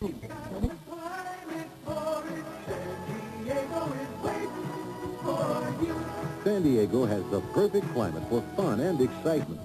San Diego has the perfect climate for fun and excitement.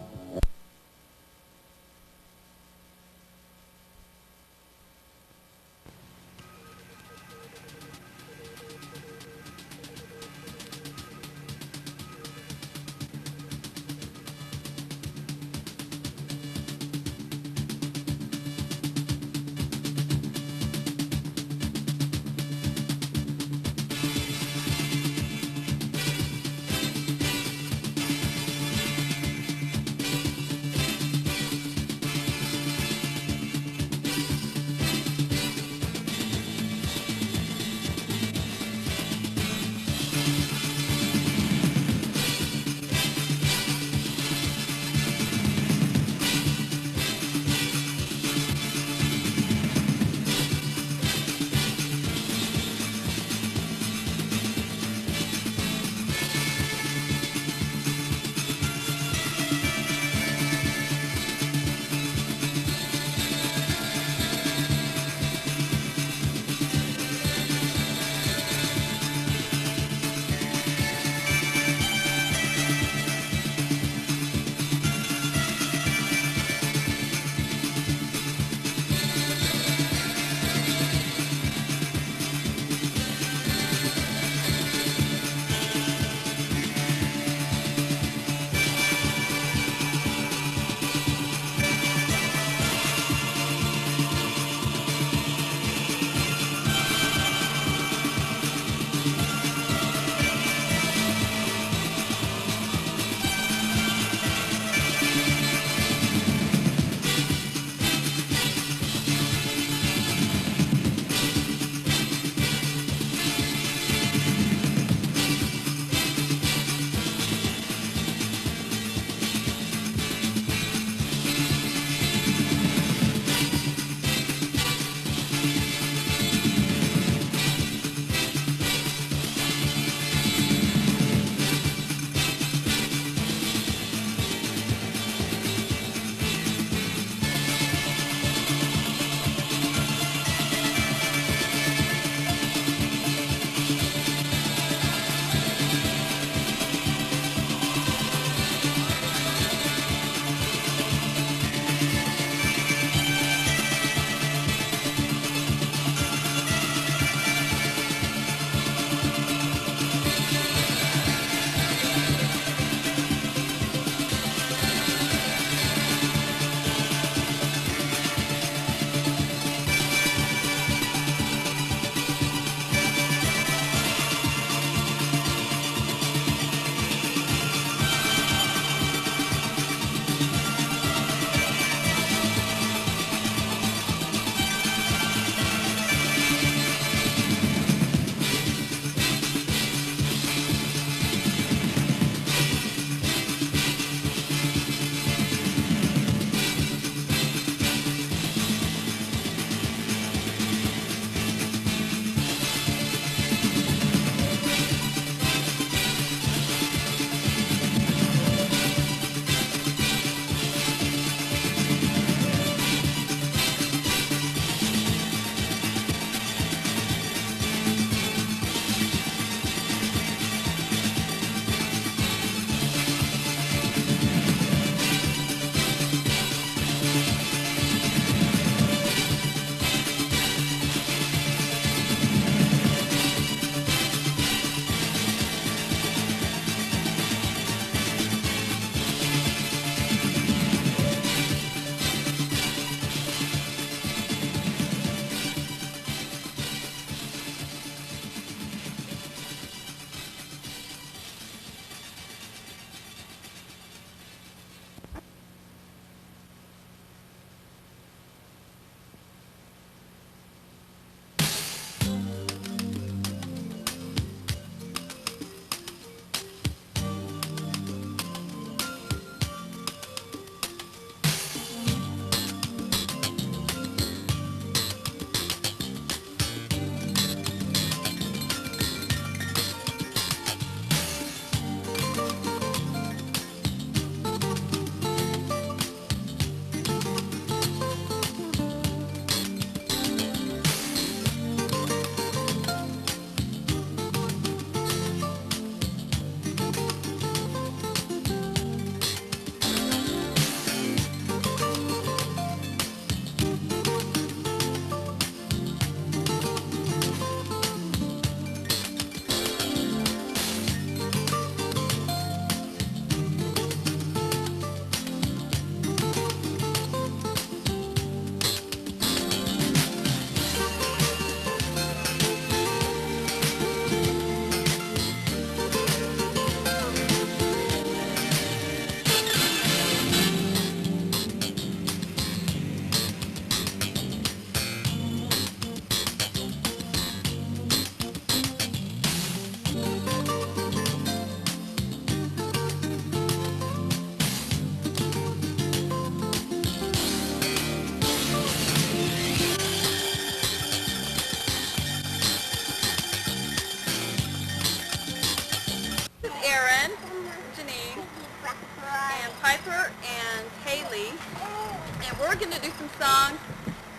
songs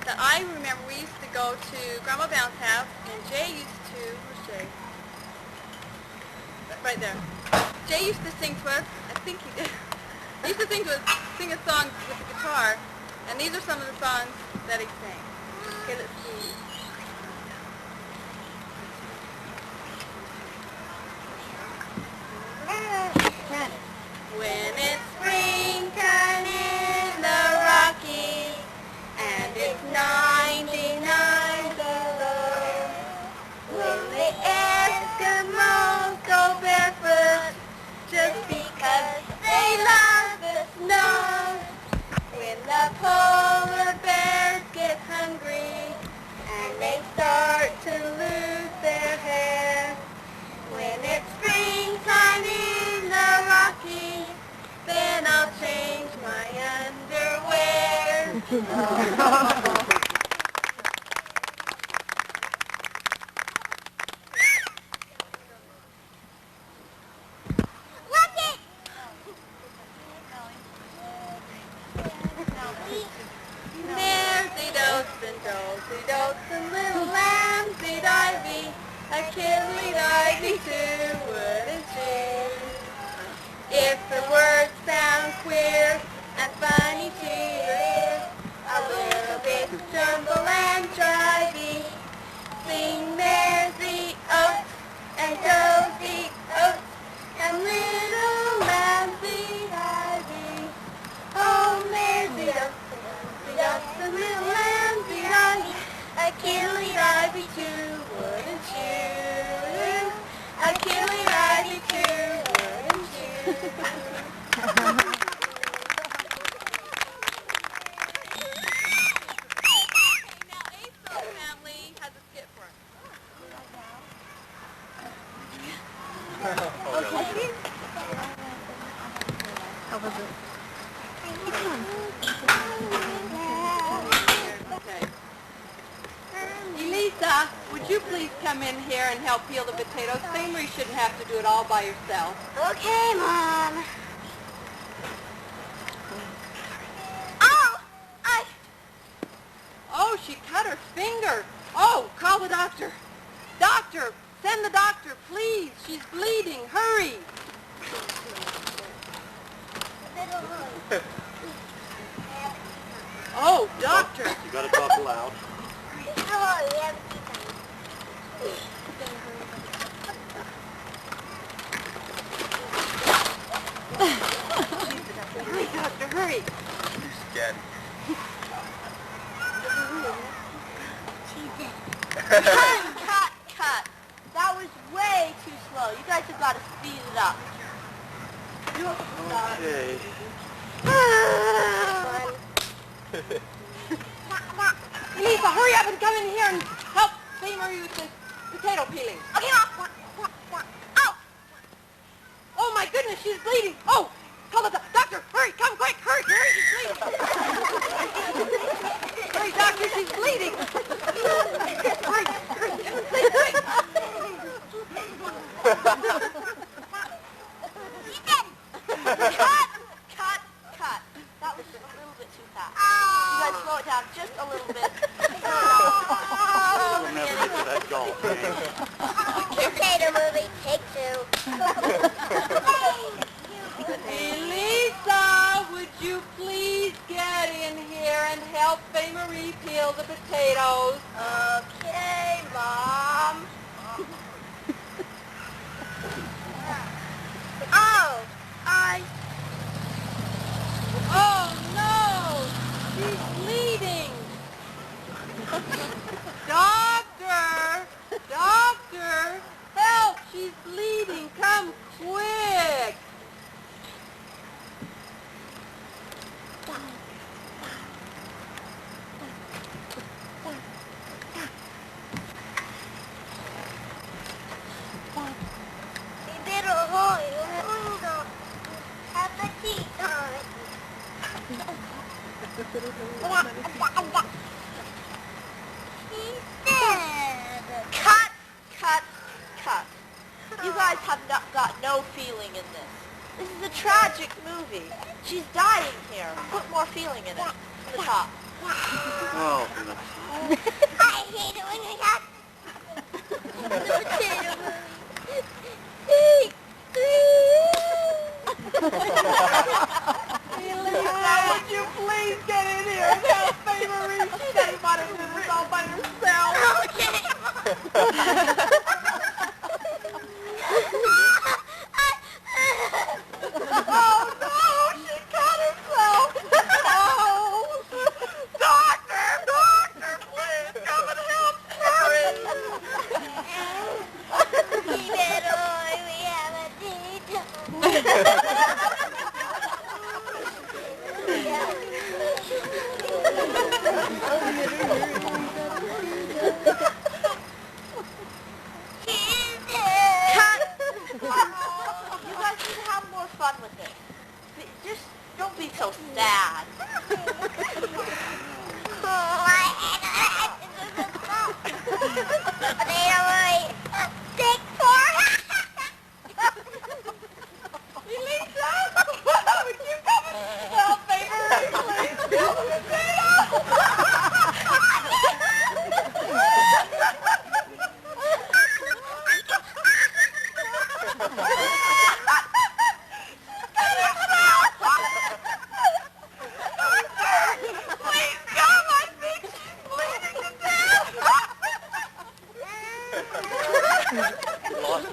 that I remember. We used to go to Grandma Bown's house, and Jay used to, where's Jay? Right there. Jay used to sing to us. I think he did. He used to sing a song with the guitar, and these are some of the songs that he sang. Okay, let's see. When it's springtime in the Rockies and it's 99 below, will the Eskimos go barefoot just because they love the snow? When the polar bears get hungry and they start to lose their hair, when it's springtime in the Rockies, then I'll change my underwear. Look it! Mares-y-dotes and little lambs-y divey, Achilles-ivy too, wouldn't you? If the words sound queer and funny to you, a little bit jumble and drivey, sing mares-y oats and does-y oats and little lambs-y divey. Oh, mares-y dotes and little lambs-y divey, Achilles-ivy too, wouldn't you? Achilles-ivy too, wouldn't you? Now, Aesop family has a skit for us. Okay. How was it? Okay. Elisa, would you please come in here and help peel the potatoes? Famory shouldn't have to do it all by yourself. Okay, Mom. Oh! Oh, she cut her finger. Oh, call the doctor. Doctor, send the doctor, please. She's bleeding. Hurry. Oh, doctor. You gotta talk loud. Hurry, doctor, hurry. You're scared. Cut. That was way too slow. You guys have got to speed it up. Okay. Elisa, hurry up and come in here and help Famory with this potato peeling. Okay, Mom. Oh! Oh, my goodness, she's bleeding. Oh, call the doctor. Hurry, come quick. Hurry, she's bleeding. Hurry, doctor, she's bleeding. Hurry, please, quick. She's dead. Cut. That was a little bit too fast. You guys slow it down just a little bit. We'll never get to that golf game. Potato movie, take two. Elisa, would you please get in here and help Famory peel the potatoes? Okay, Mom. Oh, no! She's bleeding! Doctor! Help! She's bleeding! Come quick! Cut. You guys have got no feeling in this. This is a tragic movie. She's dying here. Put more feeling in it. From the top. Oh, I hate it when we have... Would you please get in here and help Marie? She doesn't want to do this all by herself. Okay. Oh no, she cut herself. Oh, doctor, please come and help Marie. We have a date. You guys need to have more fun with it. Just don't be so sad. Elisa, would you come and help Marie, please? Please come, I think she's bleeding to death. lost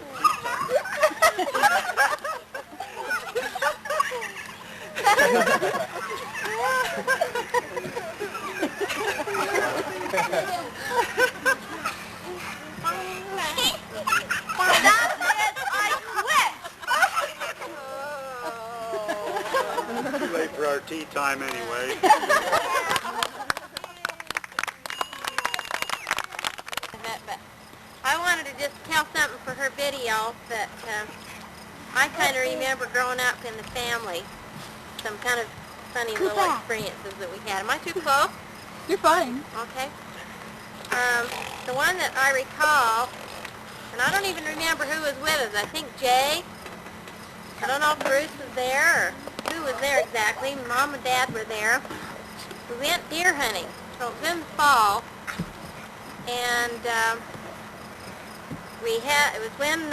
Too late for our tea time anyway. But I wanted to just tell something for her video that I kind of remember growing up in the family. Some kind of funny little experiences that we had. Am I too close? You're fine. Okay. The one that I recall, and I don't even remember who was with us. I think Jay. I don't know if Bruce was there or who was there exactly. Mom and Dad were there. We went deer hunting. So it was in the fall. And it was when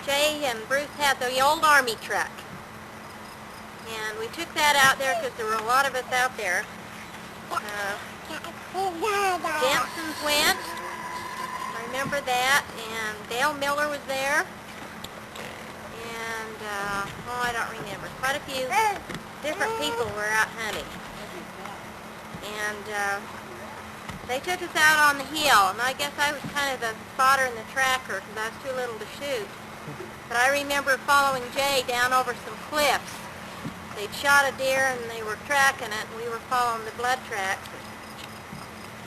Jay and Bruce had the old army truck. And we took that out there because there were a lot of us out there. Jensen's went. I remember that. And Dale Miller was there. And, I don't remember. Quite a few different people were out hunting. And they took us out on the hill. And I guess I was kind of the spotter and the tracker because I was too little to shoot. But I remember following Jay down over some cliffs. They'd shot a deer and they were tracking it, and we were following the blood tracks.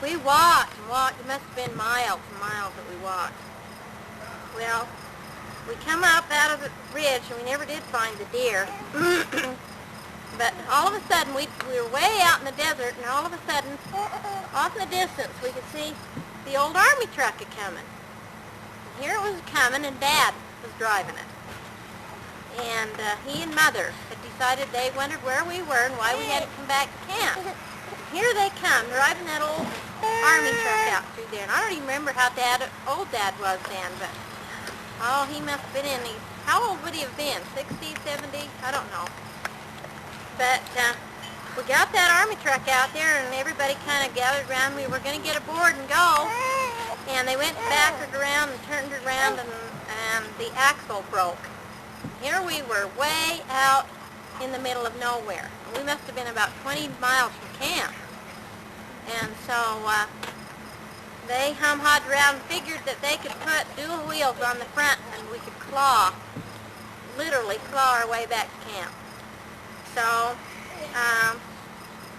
We walked and walked. It must have been miles and miles that we walked. Well, we come up out of the ridge and we never did find the deer. But all of a sudden, we were way out in the desert, and all of a sudden, off in the distance, we could see the old army truck a-coming. And here it was coming, and Dad was driving it. And he and Mother had decided they wondered where we were and why we hadn't come back to camp. Here they come, driving that old army truck out through there. And I don't even remember how old Dad was then, but, oh, he must have been in these, how old would he have been, 60, 70? I don't know. But we got that army truck out there, and everybody kind of gathered around. We were going to get aboard and go. And they went backward around and turned around, and the axle broke. Here we were way out in the middle of nowhere. We must have been about 20 miles from camp. And so they hum-hawed around and figured that they could put dual wheels on the front and we could literally claw our way back to camp. So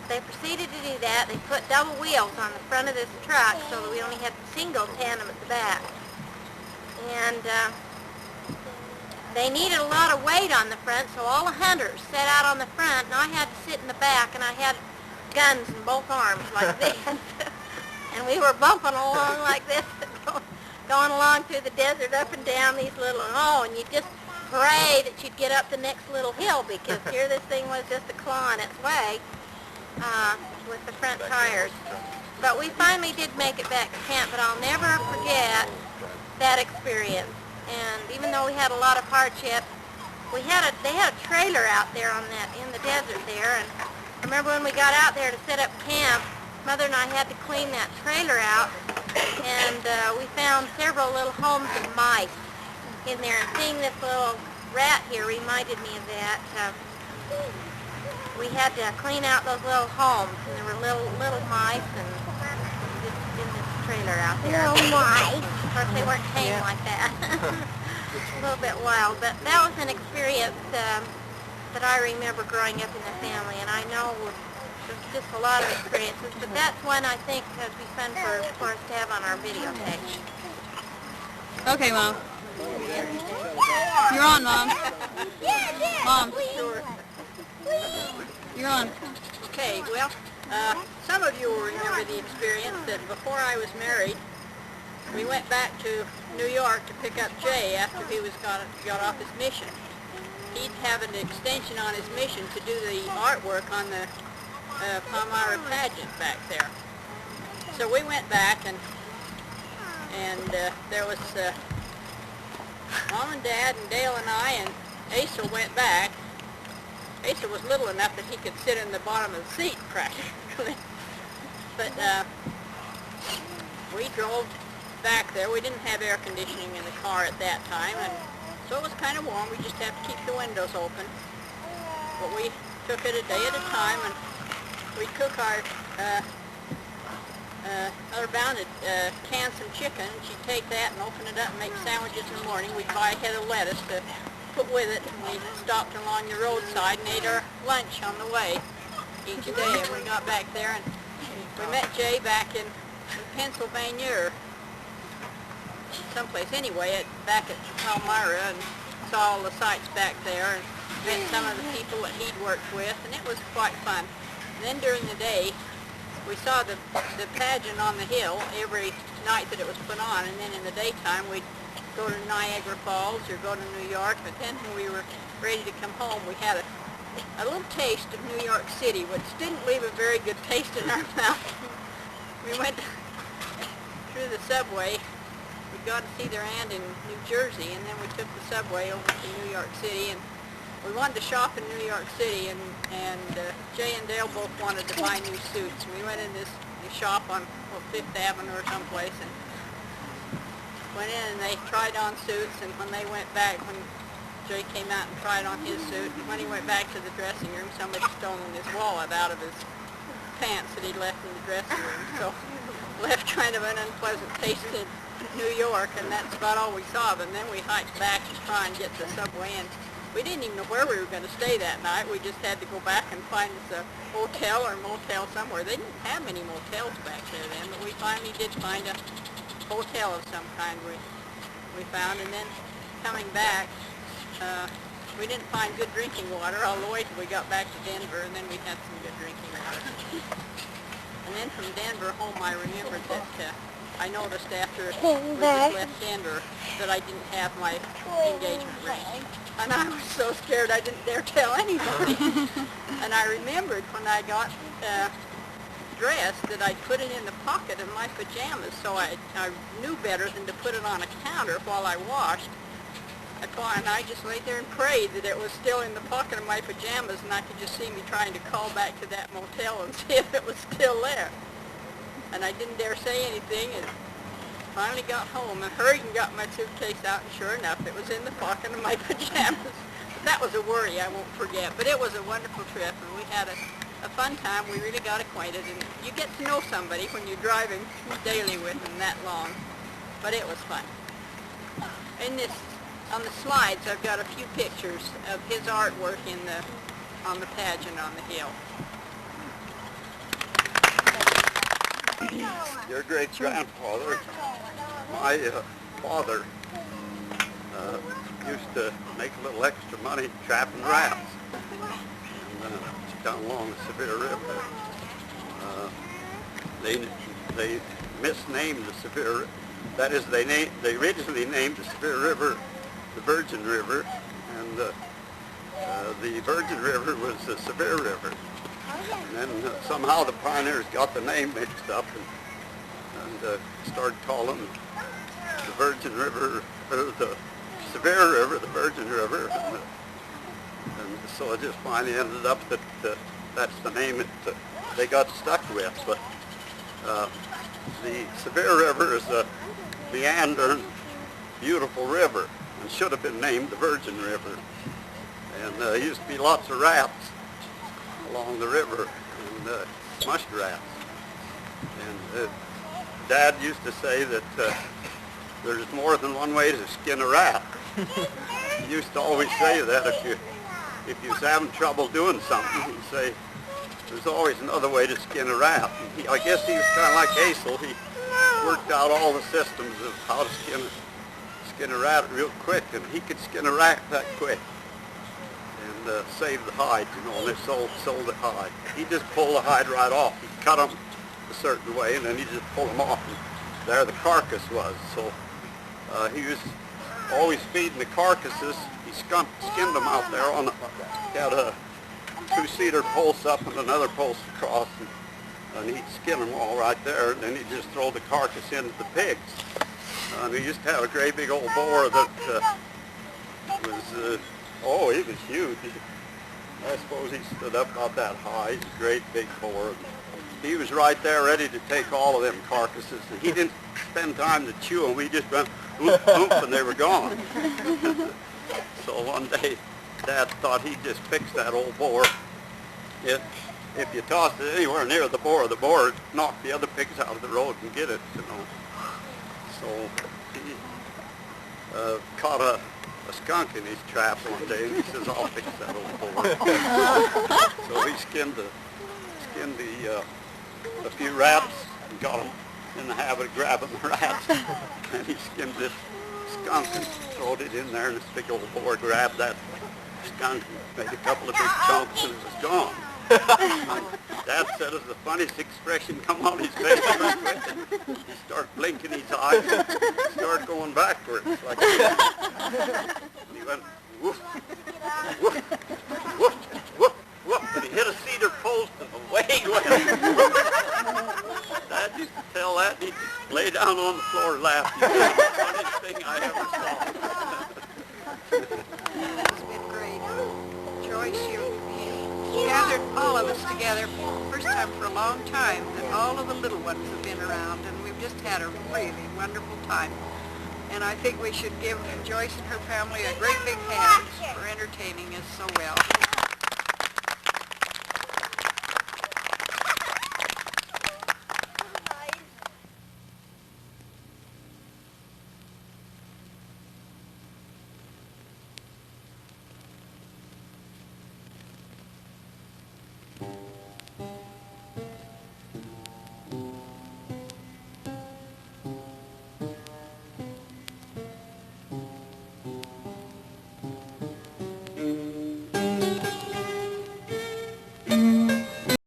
they proceeded to do that. They put double wheels on the front of this truck so that we only had single tandem at the back. And they needed a lot of weight on the front, so all the hunters sat out on the front, and I had to sit in the back, and I had guns in both arms like this. And we were bumping along like this, going along through the desert up and down these little, and you just pray that you'd get up the next little hill, because here this thing was just a clawing its way. with the front tires. But we finally did make it back to camp, but I'll never forget that experience. And even though we had a lot of hardship, they had a trailer out there in the desert there, and I remember when we got out there to set up camp, Mother and I had to clean that trailer out, and we found several little homes of mice in there, and seeing this little rat here reminded me of that. We had to clean out those little homes, and there were little mice and in this trailer out there. Little mice. Of course, they weren't tame like that. A little bit wild, but that was an experience that I remember growing up in the family, and I know there's just a lot of experiences, but that's one I think would be fun for us to have on our videotape. Okay, Mom. You're on, Mom. Mom. You're on. Okay, well, some of you will remember the experience that before I was married, we went back to New York to pick up Jay after he got off his mission. He'd have an extension on his mission to do the artwork on the Palmyra pageant back there. So we went back, and there was Mom and Dad and Dale and I, and Asa went back. Asa was little enough that he could sit in the bottom of the seat practically. But we drove back there. We didn't have air conditioning in the car at that time, and so it was kind of warm. We just had to keep the windows open. But we took it a day at a time, and we cook our Mother Bound had canned some chicken. She'd take that and open it up and make sandwiches in the morning. We'd buy a head of lettuce to put with it, and we stopped along the roadside and ate our lunch on the way each day. And we got back there, and we met Jay back in Pennsylvania, or someplace anyway, back at Palmyra, and saw all the sights back there, and met some of the people that he'd worked with, and it was quite fun. And then during the day, we saw the pageant on the hill every night that it was put on, and then in the daytime we'd go to Niagara Falls or go to New York. But then when we were ready to come home, we had a little taste of New York City, which didn't leave a very good taste in our mouth. We went through the subway. We got to see their aunt in New Jersey, and then we took the subway over to New York City, and we wanted to shop in New York City, and Jay and Dale both wanted to buy new suits. We went in this shop on Fifth Avenue or someplace, and went in and they tried on suits, and when they went back, when Jay came out and tried on his suit, and when he went back to the dressing room, somebody had stolen his wallet out of his pants that he'd left in the dressing room. So left kind of an unpleasant taste in New York, and that's about all we saw. And then we hiked back to try and get the subway, and we didn't even know where we were going to stay that night. We just had to go back and find us a hotel or motel somewhere. They didn't have many motels back there then, but we finally did find a hotel of some kind we found. And then coming back, we didn't find good drinking water all the way till we got back to Denver, and then we had some good drinking water. And then from Denver home, I remembered that I noticed after we just left Denver that I didn't have my engagement ring. And I was so scared I didn't dare tell anybody. And I remembered when I got dressed that I'd put it in the pocket of my pajamas, so I knew better than to put it on a counter while I washed. And I just laid there and prayed that it was still in the pocket of my pajamas, and I could just see me trying to call back to that motel and see if it was still there. And I didn't dare say anything, and finally got home and hurried and got my suitcase out, and sure enough, it was in the pocket of my pajamas. But that was a worry I won't forget. But it was a wonderful trip, and we had a fun time. We really got acquainted, and you get to know somebody when you're driving daily with them that long. But it was fun. On the slides, I've got a few pictures of his artwork on the pageant on the hill. Your great-grandfather, my father, used to make a little extra money trapping rats. And down along the Sevier River, they misnamed the Sevier River. That is, they originally named the Sevier River the Virgin River, and the Virgin River was the Sevier River. And then somehow the pioneers got the name mixed up and started calling the Virgin River, or the Sevier River, the Virgin River. And so it just finally ended up that that's the name they got stuck with. But the Sevier River is a meandering, beautiful river and should have been named the Virgin River. And there used to be lots of rats along the river, and muskrats. And Dad used to say that there's more than one way to skin a rat. He used to always say that if you was having trouble doing something, he'd say, there's always another way to skin a rat. And I guess he was kind of like Hazel. He worked out all the systems of how to skin a rat real quick, and he could skin a rat that quick and save the hide, you know, and they sold the hide. He just pulled the hide right off. He'd cut them a certain way, and then he'd just pull them off, and there the carcass was. So he was always feeding the carcasses. He skinned them out there on he had a two-seater post up and another post across, and he'd skin them all right there, and then he'd just throw the carcass into the pigs. And he used to have a great big old boar that was, he was huge. I suppose he stood up about that high. He's a great big boar. He was right there ready to take all of them carcasses. And he didn't spend time to chew them. He just went oop, oop, and they were gone. So one day, Dad thought he'd just fix that old boar. If you tossed it anywhere near the boar would knock the other pigs out of the road and get it, you know. So he caught a skunk in his trap one day, and he says, I'll fix that old boar. So he skinned a few rats and got them in the habit of grabbing the rats. And he skinned this skunk and throwed it in there, and this big old boar grabbed that skunk and made a couple of big chunks, and it was gone. Dad said as the funniest expression come on his face. He started blinking his eyes and started going backwards like that. And he went, woof, woof, woof, woof, woof, and he hit a cedar post and away he went. Dad used to tell that, and he'd lay down on the floor and laugh. He said, the funniest thing I ever saw. It's been great. Joyce, you gathered all of us together for the first time for a long time, and all of the little ones have been around, and we've just had a really wonderful time. And I think we should give Joyce and her family a great big hand for entertaining us so well.